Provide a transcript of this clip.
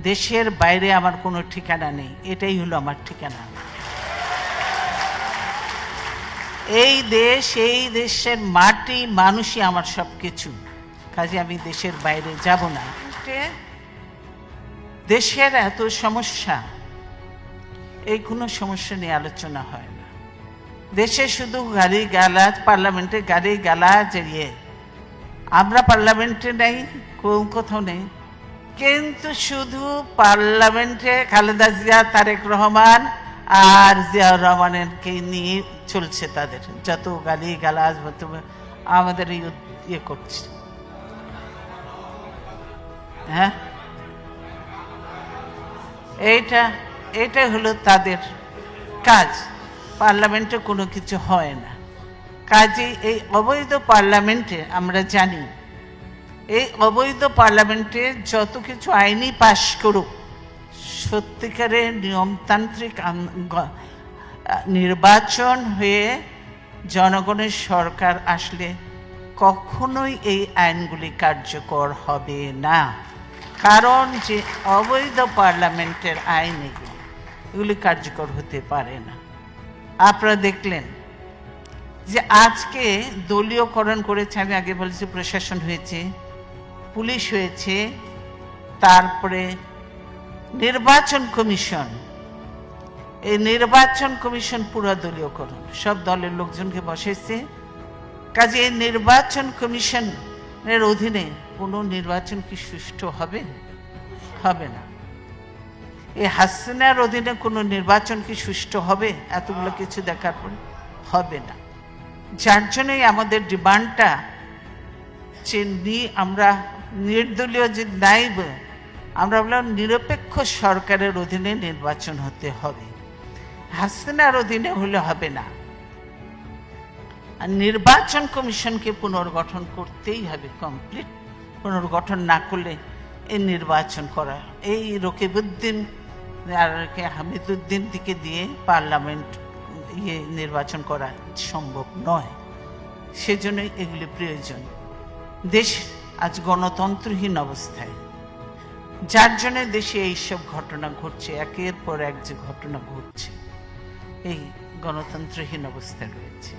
দেশের বাইরে আমার কোনো ঠিকানা নেই, এটাই হলো আমার ঠিকানা। এই দেশ, এই দেশের মাটি মানুষই আমার সব কিছু, কাজে আমি দেশের বাইরে যাব না। দেশের এত সমস্যা, এই কোনো সমস্যা নিয়ে আলোচনা হয় না। দেশে শুধু গালি গালাজ, পার্লামেন্টে গালি গালাজ, আমরা পার্লামেন্টে নেই, কোথাও নেই, কিন্তু শুধু পার্লামেন্টে খালেদা জিয়া, তারেক রহমান আর জিয়াউর রহমানকে নিয়ে চলছে, তাদের যত গালি গালাজ আমাদের ইয়ে করছে। হ্যাঁ, এইটা হলো তাদের কাজ। পার্লামেন্টে কোনো কিছু হয় না, কাজে এই অবৈধ পার্লামেন্টে আমরা জানি, এই অবৈধ পার্লামেন্টে যত কিছু আইনি পাশ করুক, সত্যিকারের নিয়মতান্ত্রিক নির্বাচন হয়ে জনগণের সরকার আসলে কখনোই এই আইনগুলি কার্যকর হবে না। কারণ যে অবৈধ পার্লামেন্টের আইন এগুলি কার্যকর হতে পারে না। আপনারা দেখলেন যে আজকে দলীয়করণ করেছে, আমি আগে বলেছি প্রশাসন হয়েছে, পুলিশ হয়েছে, তারপরে নির্বাচন কমিশন। এই নির্বাচন কমিশন পুরো দলীয়করণ, সব দলের লোকজনকে বসেছে। কাজে এই নির্বাচন কমিশনের অধীনে কোনো নির্বাচন কি সুষ্ঠু হবে? হবে না। এই হাসিনার অধীনে কোনো নির্বাচন কি সুষ্ঠু হবে? এতগুলো কিছু দেখার পর হবে না। যার জন্যই আমাদের ডিমান্ডটা যে আমরা নির্দলীয় যে নাইব, আমরা বললাম নিরপেক্ষ সরকারের অধীনে নির্বাচন হতে হবে, হাসিনার অধীনে হলে হবে না। আর নির্বাচন কমিশনকে পুনর্গঠন করতেই হবে, কমপ্লিট পুনর্গঠন না করলে এই নির্বাচন করা, এই রকিবউদ্দিন আর হামিদুদ্দিন থেকে দিয়ে পার্লামেন্ট নির্বাচন করা সম্ভব নয়। সেজন্যই এগুলি প্রয়োজন। দেশ আজ গণতন্ত্রহীন অবস্থায়, যার জন্য দেশে এইসব ঘটনা ঘটছে, একের পর এক যে ঘটনা ঘটছে, এই গণতন্ত্রহীন অবস্থায় রয়েছে।